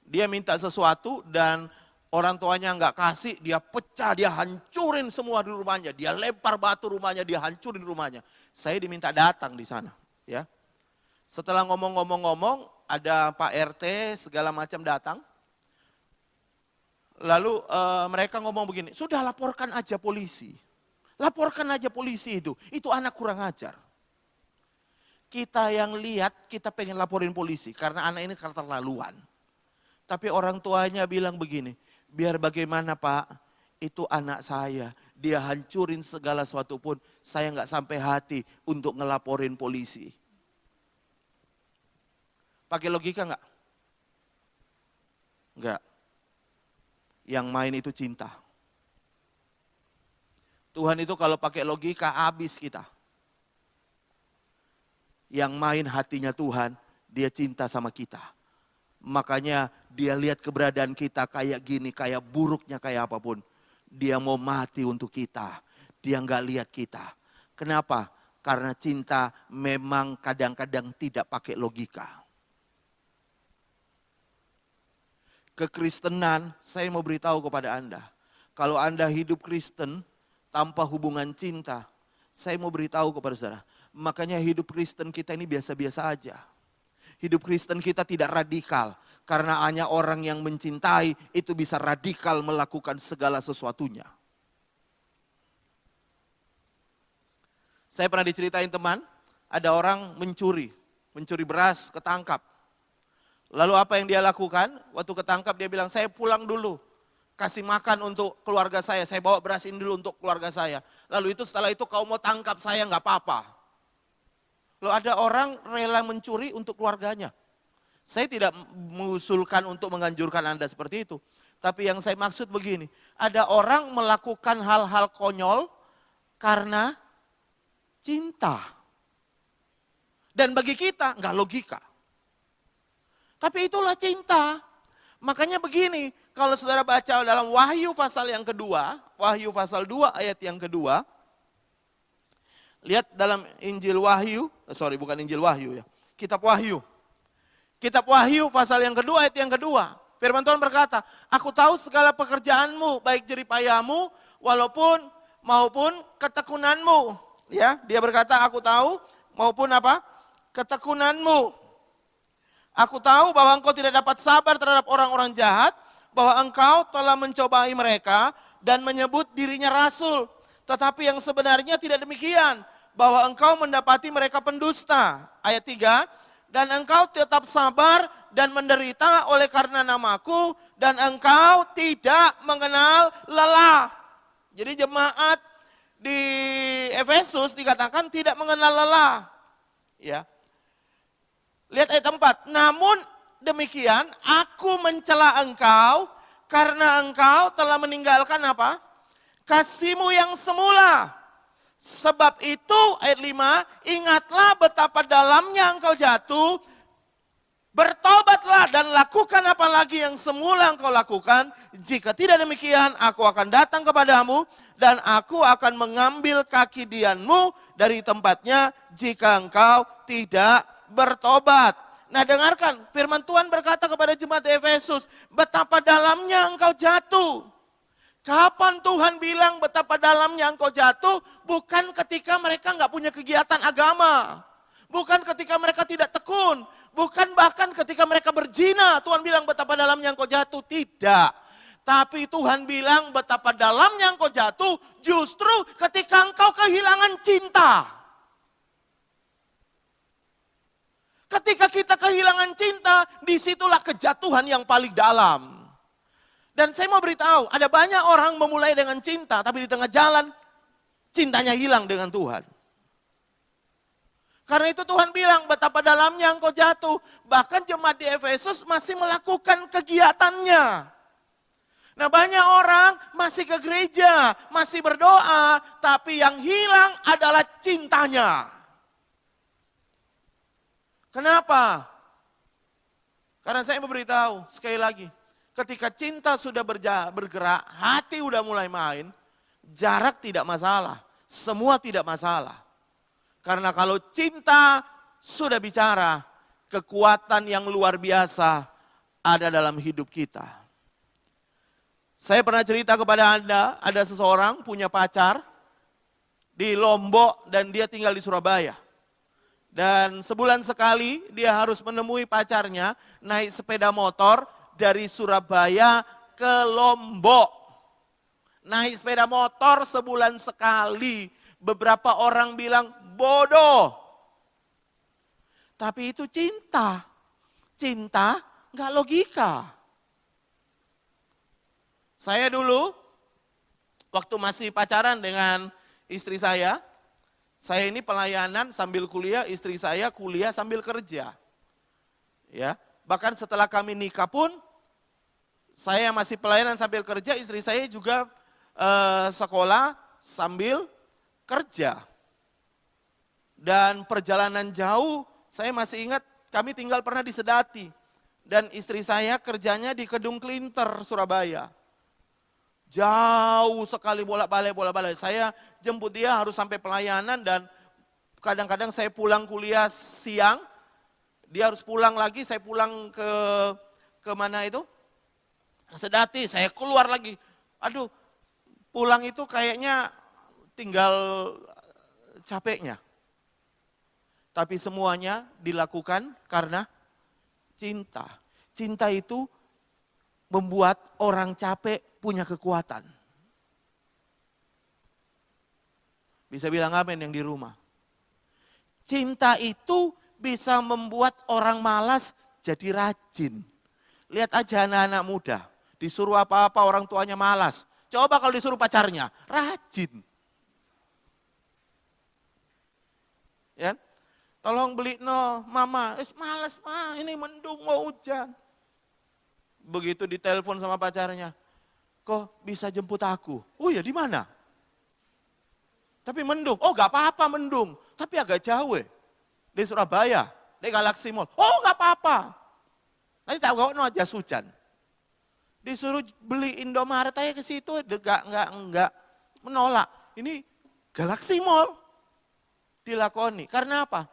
Dia minta sesuatu dan Orang tuanya nggak kasih, dia pecah, dia hancurin semua di rumahnya. Dia lempar batu rumahnya, dia hancurin rumahnya. Saya diminta datang di sana. Ya. Setelah ngomong-ngomong, ada Pak RT segala macam datang. Lalu mereka ngomong begini, sudah laporkan aja polisi. Laporkan aja polisi itu anak kurang ajar. Kita yang lihat, kita pengen laporin polisi karena anak ini keterlaluan. Tapi orang tuanya bilang begini, biar bagaimana Pak, itu anak saya. Dia hancurin segala sesuatu pun, saya nggak sampai hati untuk ngelaporin polisi. Pakai logika nggak? Enggak. Yang main itu cinta. Tuhan itu kalau pakai logika habis kita. Yang main hatinya Tuhan, dia cinta sama kita. Makanya dia lihat keberadaan kita kayak gini, kayak buruknya kayak apapun. Dia mau mati untuk kita. Dia nggak lihat kita. Kenapa? Karena cinta memang kadang-kadang tidak pakai logika. Kekristenan, saya mau beritahu kepada Anda. Kalau Anda hidup Kristen tanpa hubungan cinta, saya mau beritahu kepada saudara. Makanya hidup Kristen kita ini biasa-biasa aja. Hidup Kristen kita tidak radikal. Karena hanya orang yang mencintai itu bisa radikal melakukan segala sesuatunya. Saya pernah diceritain teman, ada orang mencuri beras, ketangkap. Lalu apa yang dia lakukan? Waktu ketangkap dia bilang, saya pulang dulu. Kasih makan untuk keluarga saya bawa beras ini dulu untuk keluarga saya. Lalu setelah itu kau mau tangkap saya nggak apa-apa. Lalu ada orang rela mencuri untuk keluarganya. Saya tidak mengusulkan untuk menganjurkan Anda seperti itu. Tapi yang saya maksud begini, ada orang melakukan hal-hal konyol karena cinta. Dan bagi kita nggak logika. Tapi itulah cinta. Makanya begini, kalau saudara baca dalam Wahyu pasal yang kedua, Wahyu pasal 2 ayat yang kedua, lihat dalam Injil Wahyu, bukan Injil Wahyu ya, Kitab Wahyu. Kitab Wahyu pasal yang kedua ayat yang kedua. Firman Tuhan berkata, aku tahu segala pekerjaanmu, baik jeripayamu, maupun ketekunanmu. Ya, dia berkata, aku tahu maupun apa? Ketekunanmu. Aku tahu bahwa engkau tidak dapat sabar terhadap orang-orang jahat, bahwa engkau telah mencobai mereka dan menyebut dirinya rasul. Tetapi yang sebenarnya tidak demikian, bahwa engkau mendapati mereka pendusta. Ayat 3, dan engkau tetap sabar dan menderita oleh karena namaku, dan engkau tidak mengenal lelah. Jadi jemaat di Efesus dikatakan tidak mengenal lelah. Ya. Lihat ayat 4, namun demikian aku mencela engkau karena engkau telah meninggalkan apa? Kasihmu yang semula. Sebab itu ayat 5, ingatlah betapa dalamnya engkau jatuh, bertobatlah dan lakukan apa lagi yang semula engkau lakukan. Jika tidak demikian aku akan datang kepadamu dan aku akan mengambil kaki dianmu dari tempatnya jika engkau tidak bertobat. Nah dengarkan, firman Tuhan berkata kepada jemaat Efesus, betapa dalamnya engkau jatuh. Kapan Tuhan bilang betapa dalamnya engkau jatuh? Bukan ketika mereka nggak punya kegiatan agama. Bukan ketika mereka tidak tekun. Bukan bahkan ketika mereka berzina. Tuhan bilang betapa dalamnya engkau jatuh. Tidak. Tapi Tuhan bilang betapa dalamnya engkau jatuh justru ketika engkau kehilangan cinta. Ketika kita kehilangan cinta, disitulah kejatuhan yang paling dalam. Dan saya mau beritahu, ada banyak orang memulai dengan cinta, tapi di tengah jalan, cintanya hilang dengan Tuhan. Karena itu Tuhan bilang, betapa dalamnya engkau jatuh. Bahkan jemaat di Efesus masih melakukan kegiatannya. Nah banyak orang masih ke gereja, masih berdoa, tapi yang hilang adalah cintanya. Kenapa? Karena saya memberitahu sekali lagi, ketika cinta sudah bergerak, hati udah mulai main, jarak tidak masalah, semua tidak masalah. Karena kalau cinta sudah bicara, kekuatan yang luar biasa ada dalam hidup kita. Saya pernah cerita kepada Anda, ada seseorang punya pacar di Lombok dan dia tinggal di Surabaya. Dan sebulan sekali dia harus menemui pacarnya naik sepeda motor dari Surabaya ke Lombok. Naik sepeda motor sebulan sekali. Beberapa orang bilang bodoh. Tapi itu cinta. Cinta nggak logika. Saya dulu waktu masih pacaran dengan istri saya ini pelayanan sambil kuliah, istri saya kuliah sambil kerja. Ya, bahkan setelah kami nikah pun saya masih pelayanan sambil kerja, istri saya juga sekolah sambil kerja. Dan perjalanan jauh, saya masih ingat kami tinggal pernah di Sedati. Dan istri saya kerjanya di Kedung Klinter, Surabaya. Jauh sekali bolak-balik. Saya jemput dia harus sampai pelayanan dan kadang-kadang saya pulang kuliah siang, dia harus pulang lagi, saya pulang ke mana itu? Sedati, saya keluar lagi. Aduh, pulang itu kayaknya tinggal capeknya. Tapi semuanya dilakukan karena cinta. Cinta itu membuat orang capek punya kekuatan. Bisa bilang amin yang di rumah. Cinta itu bisa membuat orang malas jadi rajin. Lihat aja anak-anak muda, disuruh apa-apa orang tuanya malas. Coba kalau disuruh pacarnya, rajin. Ya, tolong beli no, mama, malas ma, ini mendung mau hujan. Begitu ditelepon sama pacarnya, kok bisa jemput aku? Oh ya di mana? Tapi mendung. Oh gak apa-apa mendung, tapi agak jauh di Surabaya, di Galaxy Mall. Oh gak apa-apa. Nanti tahu gak no jas hujan. Disuruh beli Indomaret aja ke situ, enggak menolak. Ini Galaxy Mall dilakoni. Karena apa?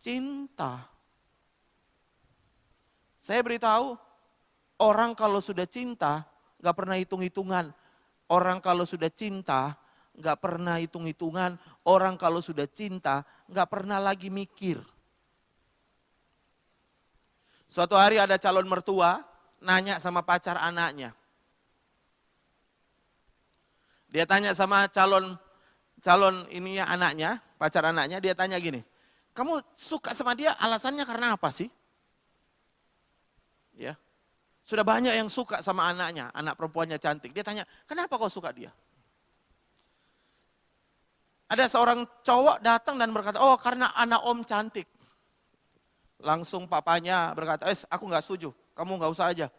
Cinta. Saya beritahu, orang kalau sudah cinta, gak pernah hitung-hitungan. Orang kalau sudah cinta, gak pernah hitung-hitungan. Orang kalau sudah cinta, gak pernah lagi mikir. Suatu hari ada calon mertua, nanya sama pacar anaknya. Dia tanya sama calon ininya anaknya, pacar anaknya, dia tanya gini, kamu suka sama dia alasannya karena apa sih? Ya. Sudah banyak yang suka sama anaknya, anak perempuannya cantik. Dia tanya, kenapa kau suka dia? Ada seorang cowok datang dan berkata, oh karena anak om cantik. Langsung papanya berkata, aku gak setuju, kamu gak usah aja.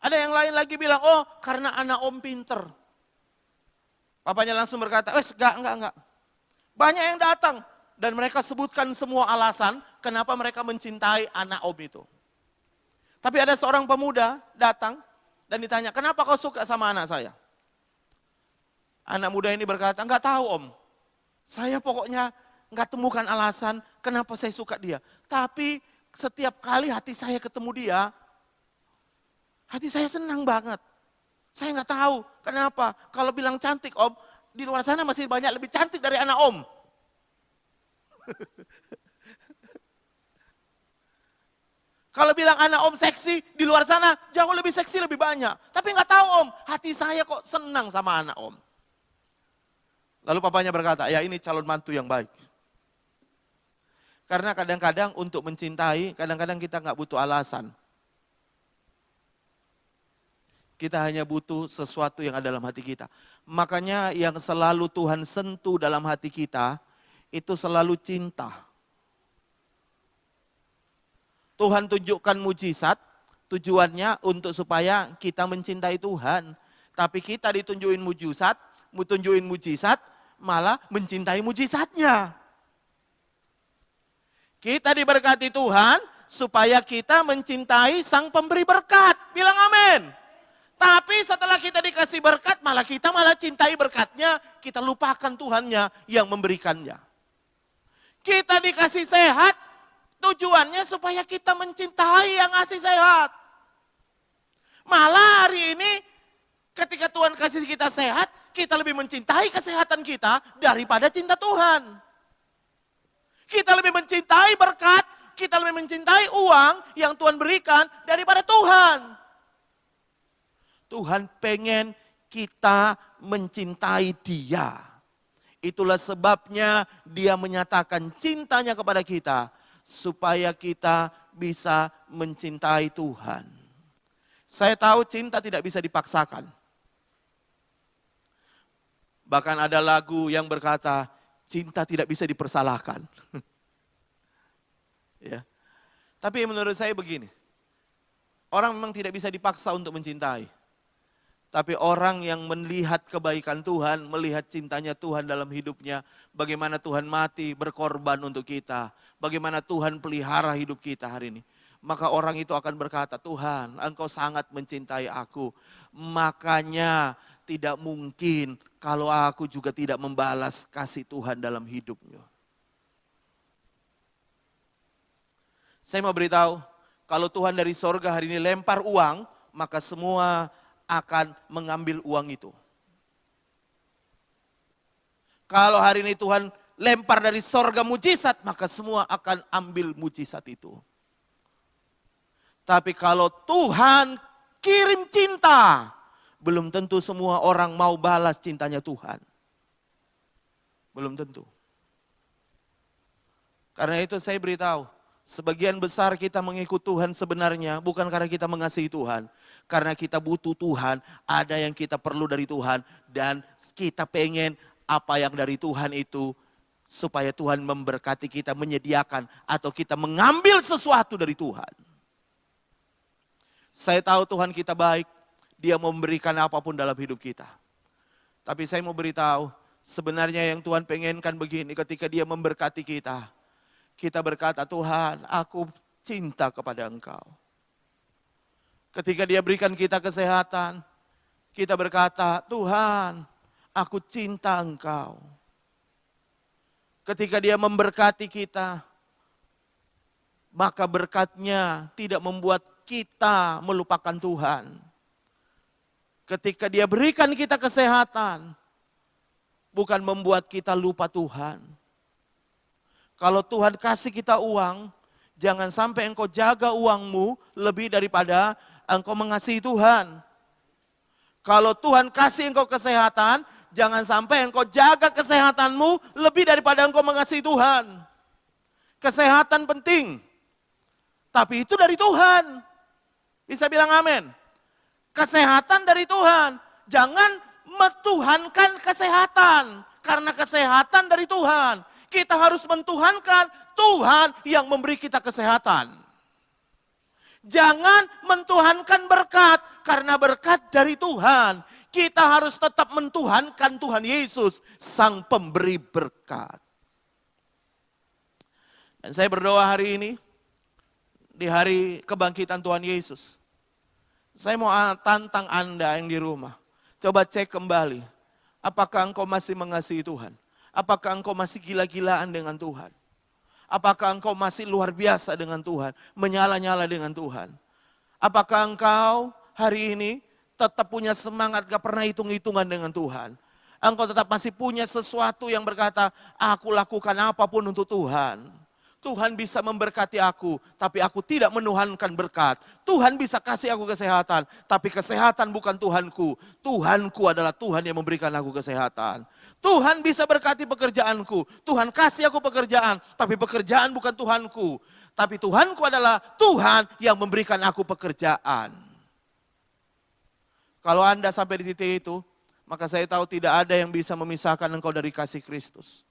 Ada yang lain lagi bilang, oh karena anak om pinter. Papanya langsung berkata, enggak. Banyak yang datang dan mereka sebutkan semua alasan kenapa mereka mencintai anak om itu. Tapi ada seorang pemuda datang dan ditanya, kenapa kau suka sama anak saya? Anak muda ini berkata, enggak tahu om. Saya pokoknya enggak temukan alasan kenapa saya suka dia. Tapi setiap kali hati saya ketemu dia, hati saya senang banget. Saya enggak tahu kenapa. Kalau bilang cantik om, di luar sana masih banyak lebih cantik dari anak om. Kalau bilang anak om seksi, di luar sana jauh lebih seksi, lebih banyak. Tapi enggak tahu om, hati saya kok senang sama anak om. Lalu papanya berkata, ya ini calon mantu yang baik. Karena kadang-kadang untuk mencintai, kadang-kadang kita enggak butuh alasan. Kita hanya butuh sesuatu yang ada dalam hati kita. Makanya yang selalu Tuhan sentuh dalam hati kita, itu selalu cinta. Tuhan tunjukkan mujizat, tujuannya untuk supaya kita mencintai Tuhan. Tapi kita ditunjukin mujizat, malah mencintai mujizatnya. Kita diberkati Tuhan supaya kita mencintai Sang Pemberi berkat. Bilang amin. Tapi setelah kita dikasih berkat, kita malah cintai berkatnya, kita lupakan Tuhannya yang memberikannya. Kita dikasih sehat, tujuannya supaya kita mencintai yang ngasih sehat. Malah hari ini Ketika Tuhan kasih kita sehat, kita lebih mencintai kesehatan kita daripada cinta Tuhan. Kita lebih mencintai berkat, kita lebih mencintai uang yang Tuhan berikan daripada Tuhan. Tuhan pengen kita mencintai Dia. Itulah sebabnya Dia menyatakan cintanya kepada kita, supaya kita bisa mencintai Tuhan. Saya tahu cinta tidak bisa dipaksakan. Bahkan ada lagu yang berkata, cinta tidak bisa dipersalahkan. Ya. Tapi menurut saya begini, orang memang tidak bisa dipaksa untuk mencintai. Tapi orang yang melihat kebaikan Tuhan, melihat cintanya Tuhan dalam hidupnya, bagaimana Tuhan mati berkorban untuk kita, bagaimana Tuhan pelihara hidup kita hari ini. Maka orang itu akan berkata, Tuhan, Engkau sangat mencintai aku. Makanya tidak mungkin kalau aku juga tidak membalas kasih Tuhan dalam hidupnya. Saya mau beritahu, kalau Tuhan dari sorga hari ini lempar uang, maka semua akan mengambil uang itu. Kalau hari ini Tuhan lempar dari sorga mujizat, maka semua akan ambil mujizat itu. Tapi kalau Tuhan kirim cinta, belum tentu semua orang mau balas cintanya Tuhan. Belum tentu. Karena itu saya beritahu, sebagian besar kita mengikut Tuhan sebenarnya bukan karena kita mengasihi Tuhan. Karena kita butuh Tuhan, ada yang kita perlu dari Tuhan. Dan kita pengen apa yang dari Tuhan itu, supaya Tuhan memberkati kita, menyediakan. Atau kita mengambil sesuatu dari Tuhan. Saya tahu Tuhan kita baik, Dia mau memberikan apapun dalam hidup kita. Tapi saya mau beritahu, sebenarnya yang Tuhan pengenkan begini, ketika Dia memberkati kita. Kita berkata, Tuhan, aku cinta kepada Engkau. Ketika Dia berikan kita kesehatan, kita berkata, Tuhan, aku cinta Engkau. Ketika Dia memberkati kita, maka berkat-Nya tidak membuat kita melupakan Tuhan. Ketika Dia berikan kita kesehatan, bukan membuat kita lupa Tuhan. Kalau Tuhan kasih kita uang, jangan sampai engkau jaga uangmu lebih daripada engkau mengasihi Tuhan. Kalau Tuhan kasih engkau kesehatan, jangan sampai engkau jaga kesehatanmu lebih daripada engkau mengasihi Tuhan. Kesehatan penting, tapi itu dari Tuhan. Bisa bilang amin. Kesehatan dari Tuhan. Jangan mentuhankan kesehatan, karena kesehatan dari Tuhan. Kita harus mentuhankan Tuhan yang memberi kita kesehatan. Jangan mentuhankan berkat, karena berkat dari Tuhan. Kita harus tetap mentuhankan Tuhan Yesus, Sang Pemberi berkat. Dan saya berdoa hari ini, di hari kebangkitan Tuhan Yesus. Saya mau tantang Anda yang di rumah. Coba cek kembali, apakah engkau masih mengasihi Tuhan? Apakah engkau masih gila-gilaan dengan Tuhan? Apakah engkau masih luar biasa dengan Tuhan? Menyala-nyala dengan Tuhan? Apakah engkau hari ini tetap punya semangat, gak pernah hitung-hitungan dengan Tuhan? Engkau tetap masih punya sesuatu yang berkata, aku lakukan apapun untuk Tuhan. Tuhan bisa memberkati aku, tapi aku tidak menuhankan berkat. Tuhan bisa kasih aku kesehatan, tapi kesehatan bukan Tuhanku. Tuhanku adalah Tuhan yang memberikan aku kesehatan. Tuhan bisa berkati pekerjaanku. Tuhan kasih aku pekerjaan, tapi pekerjaan bukan Tuhanku. Tapi Tuhanku adalah Tuhan yang memberikan aku pekerjaan. Kalau Anda sampai di titik itu, maka saya tahu tidak ada yang bisa memisahkan engkau dari kasih Kristus.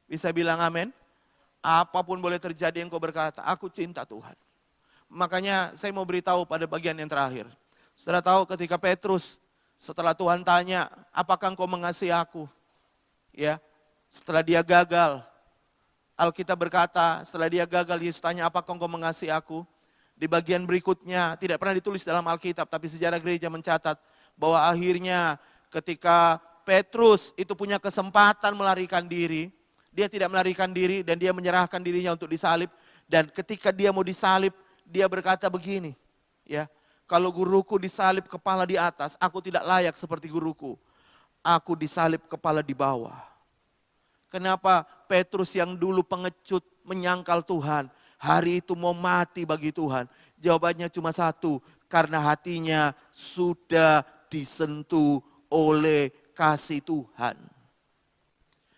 Bisa bilang amin? Apapun boleh terjadi engkau berkata, aku cinta Tuhan. Makanya saya mau beritahu pada bagian yang terakhir. Setelah tahu ketika Petrus, setelah Tuhan tanya, apakah engkau mengasihi aku? Ya, setelah dia gagal, Alkitab berkata, setelah dia gagal, Yesus tanya, apakah engkau mengasihi aku? Di bagian berikutnya, tidak pernah ditulis dalam Alkitab, tapi sejarah gereja mencatat bahwa akhirnya ketika Petrus itu punya kesempatan melarikan diri, dia tidak melarikan diri dan dia menyerahkan dirinya untuk disalib. Dan ketika dia mau disalib, dia berkata begini, ya, Kalau guruku disalib kepala di atas, aku tidak layak seperti guruku. Aku disalib kepala di bawah. Kenapa Petrus yang dulu pengecut menyangkal Tuhan, hari itu mau mati bagi Tuhan? Jawabannya cuma satu, karena hatinya sudah disentuh oleh kasih Tuhan.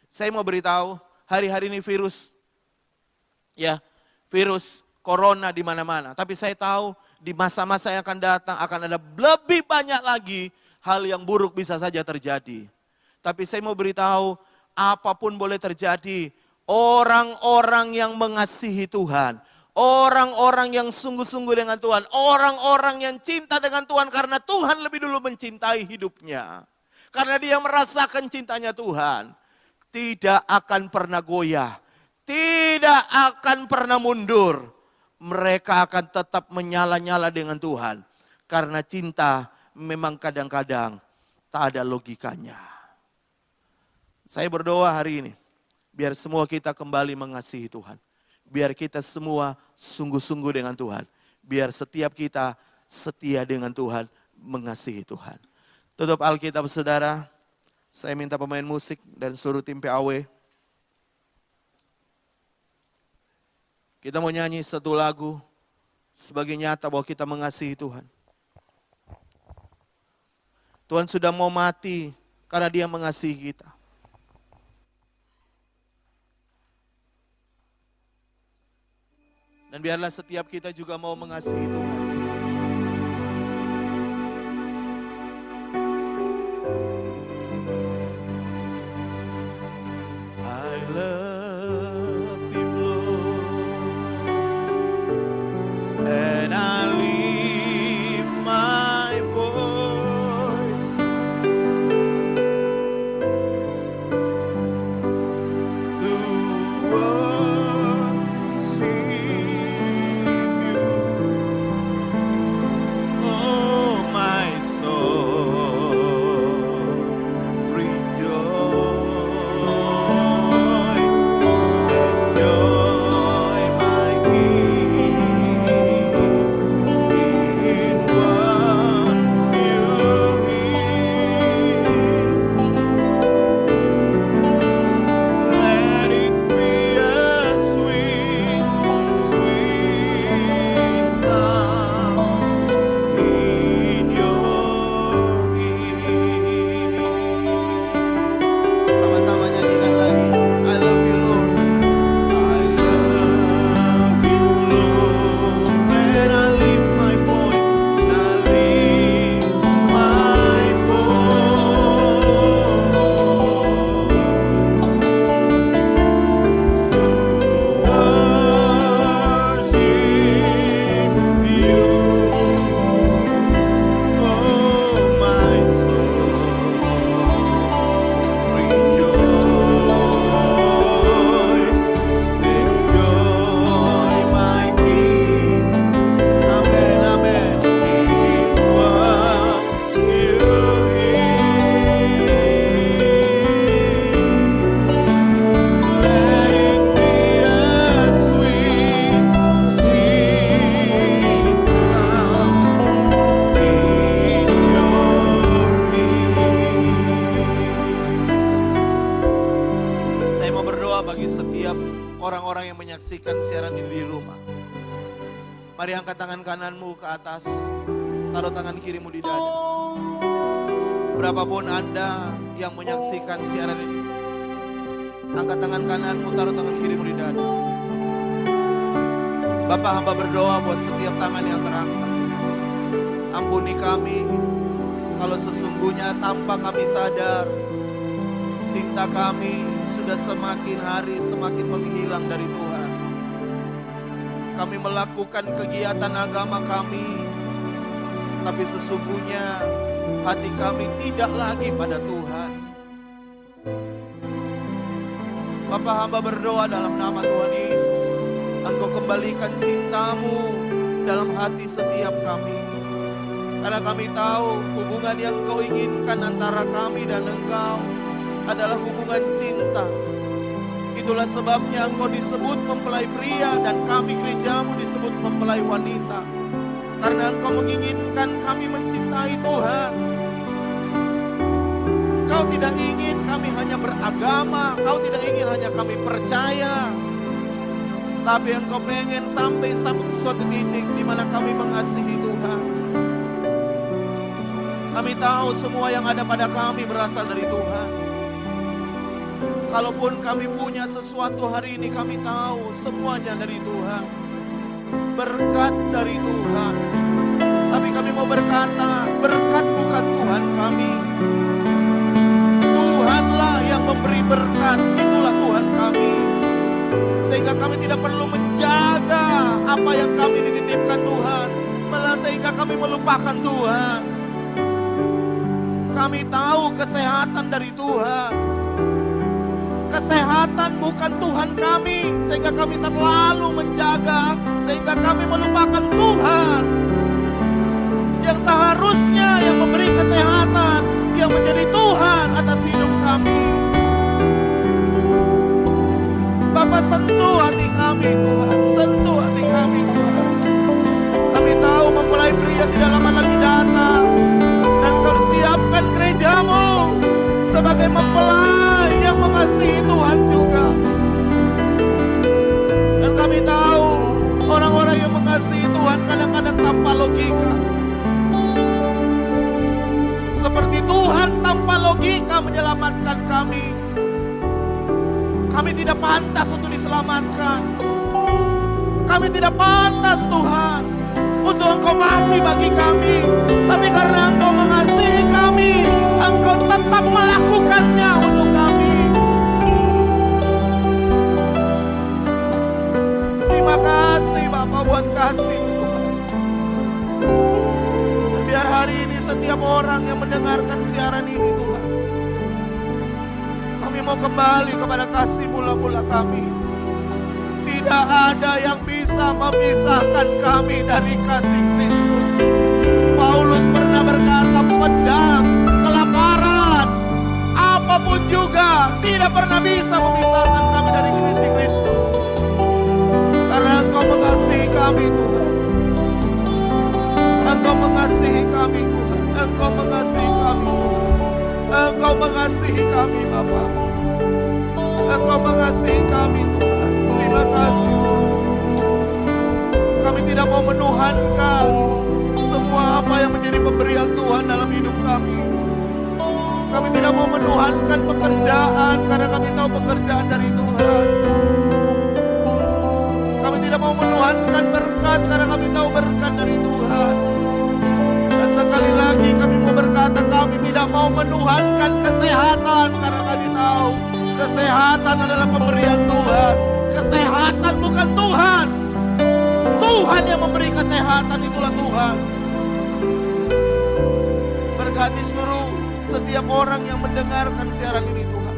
Saya mau beritahu, hari-hari ini virus corona di mana-mana. Tapi saya tahu di masa-masa yang akan datang akan ada lebih banyak lagi hal yang buruk bisa saja terjadi. Tapi saya mau beritahu, apapun boleh terjadi, orang-orang yang mengasihi Tuhan, orang-orang yang sungguh-sungguh dengan Tuhan, orang-orang yang cinta dengan Tuhan karena Tuhan lebih dulu mencintai hidupnya. Karena dia merasakan cintanya Tuhan, tidak akan pernah goyah, tidak akan pernah mundur. Mereka akan tetap menyala-nyala dengan Tuhan. Karena cinta memang kadang-kadang tak ada logikanya. Saya berdoa hari ini, biar semua kita kembali mengasihi Tuhan. Biar kita semua sungguh-sungguh dengan Tuhan. Biar setiap kita setia dengan Tuhan, mengasihi Tuhan. Tutup Alkitab saudara, saya minta pemain musik dan seluruh tim PAW. Kita mau nyanyi satu lagu sebagai nyata bahwa kita mengasihi Tuhan. Tuhan sudah mau mati karena Dia mengasihi kita. Dan biarlah setiap kita juga mau mengasihi Tuhan. I love you, Lord, and I lift my voice to worship you. Oh, my soul, rejoice, enjoy my King in what you hear. Let it be a sweet, sweet sound in your ear. Sama-sama nyanyikan lagi. I love you, Lord. I love you, Lord. And I lift my voice. And I lift my voice to worship you. Oh, my soul, rejoice, enjoy my King. Amen, amen. In what you hear, let it be a sweet, sweet sound in your ear. Saya mau berdoa bagi setiap orang-orang yang menyaksikan siaran ini di rumah. Mari angkat tangan kananmu ke atas, taruh tangan kirimu di dada. Berapapun Anda yang menyaksikan siaran ini, angkat tangan kananmu, taruh tangan kirimu di dada. Bapak, hamba berdoa buat setiap tangan yang terangkat. Ampuni kami kalau sesungguhnya tanpa kami sadar, cinta kami sudah semakin hari semakin menghilang dari Tuhan. Kami melakukan kegiatan agama kami, tapi sesungguhnya hati kami tidak lagi pada Tuhan. Bapak, hamba berdoa dalam nama Tuhan Yesus, Engkau kembalikan cintamu dalam hati setiap kami. Karena kami tahu hubungan yang Kau inginkan antara kami dan Engkau adalah hubungan cinta. Itulah sebabnya Engkau disebut mempelai pria dan kami gerejamu disebut mempelai wanita. Karena Engkau menginginkan kami mencintai Tuhan. Kau tidak ingin kami hanya beragama, Kau tidak ingin hanya kami percaya. Tapi Engkau pengen sampai suatu titik di mana kami mengasihi Tuhan. Kami tahu semua yang ada pada kami berasal dari Tuhan. Kalaupun kami punya sesuatu hari ini, kami tahu semuanya dari Tuhan. Berkat dari Tuhan. Tapi kami mau berkata, berkat bukan Tuhan kami. Tuhanlah yang memberi berkat, itulah Tuhan kami. Sehingga kami tidak perlu menjaga apa yang kami dititipkan Tuhan. Malah sehingga kami melupakan Tuhan. Kami tahu kesehatan dari Tuhan. Kesehatan bukan Tuhan kami. Sehingga kami terlalu menjaga. Sehingga kami melupakan Tuhan. Yang seharusnya yang memberi kesehatan. Yang menjadi Tuhan atas hidup kami. Bapa, sentuh hati kami Tuhan. Sentuh hati kami Tuhan. Kami tahu mempelai pria tidak lama lagi datang. Dan Kau siapkan gerejamu sebagai mempelai yang mengasihi Tuhan juga. Dan kami tahu orang-orang yang mengasihi Tuhan kadang-kadang tanpa logika. Seperti Tuhan tanpa logika menyelamatkan kami. Kami tidak pantas untuk diselamatkan. Kami tidak pantas Tuhan untuk Engkau mati bagi kami. Tapi karena Engkau mengasihi kami, Engkau tetap melakukannya untuk kami. Terima kasih Bapa buat kasih Tuhan. Dan biar hari ini setiap orang yang mendengarkan siaran ini Tuhan, kami mau kembali kepada kasih mula-mula kami. Tidak ada yang bisa memisahkan kami dari kasih Kristus. Paulus pernah berkata, pedang, kelaparan, apapun juga tidak pernah bisa memisahkan kami dari kasih Kristus. Karena Engkau mengasihi kami Tuhan. Engkau mengasihi kami Tuhan. Engkau mengasihi kami Tuhan. Engkau mengasihi kami Bapa. Engkau mengasihi kami Tuhan. Terima kasih Tuhan. Kami tidak mau menuhankan semua apa yang menjadi pemberian Tuhan dalam hidup kami. Kami tidak mau menuhankan pekerjaan karena kami tahu pekerjaan dari Tuhan. Kami tidak mau menuhankan berkat karena kami tahu berkat dari Tuhan. Dan sekali lagi kami mau berkata, kami tidak mau menuhankan kesehatan karena kami tahu kesehatan adalah pemberian Tuhan. Kesehatan bukan Tuhan. Tuhan yang memberi kesehatan, itulah Tuhan. Berkati seluruh setiap orang yang mendengarkan siaran ini Tuhan.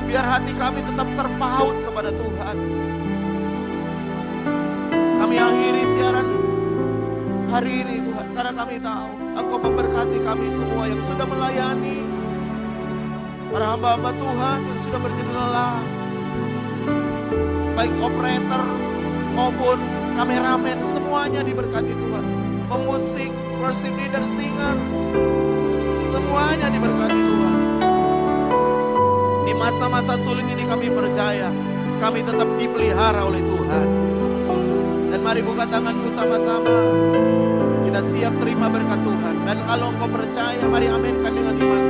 Biar hati kami tetap terpaut kepada Tuhan. Kami akhiri siaran hari ini Tuhan, karena kami tahu Engkau memberkati kami semua yang sudah melayani, para hamba-hamba Tuhan yang sudah berjerih lelah, baik operator maupun kameramen, semuanya diberkati Tuhan. Pemusik, worship leader, singer, semuanya diberkati Tuhan. Di masa-masa sulit ini kami percaya, kami tetap dipelihara oleh Tuhan. Dan mari buka tanganmu sama-sama. Kita siap terima berkat Tuhan. Dan kalau engkau percaya, mari aminkan dengan iman.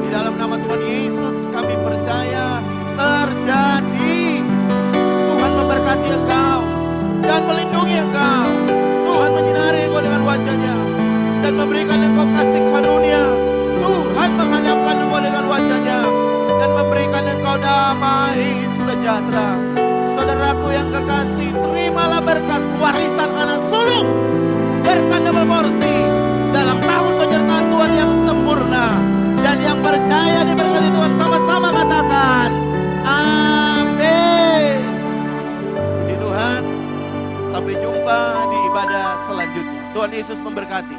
Di dalam nama Tuhan Yesus kami percaya terjadi. Tuhan memberkati engkau dan melindungi engkau. Tuhan menyinari engkau dengan wajah-Nya dan memberikan engkau kasih karunia. Tuhan menghadapkan engkau dengan wajah-Nya dan memberikan engkau damai sejahtera. Saudaraku yang kekasih, terimalah berkat warisan anak sulung, berkat double porsi dalam tahun penyertaan Tuhan yang sempurna. Dan yang percaya diberkati Tuhan sama-sama katakan amin. Puji Tuhan. Sampai jumpa di ibadah selanjutnya. Tuhan Yesus memberkati.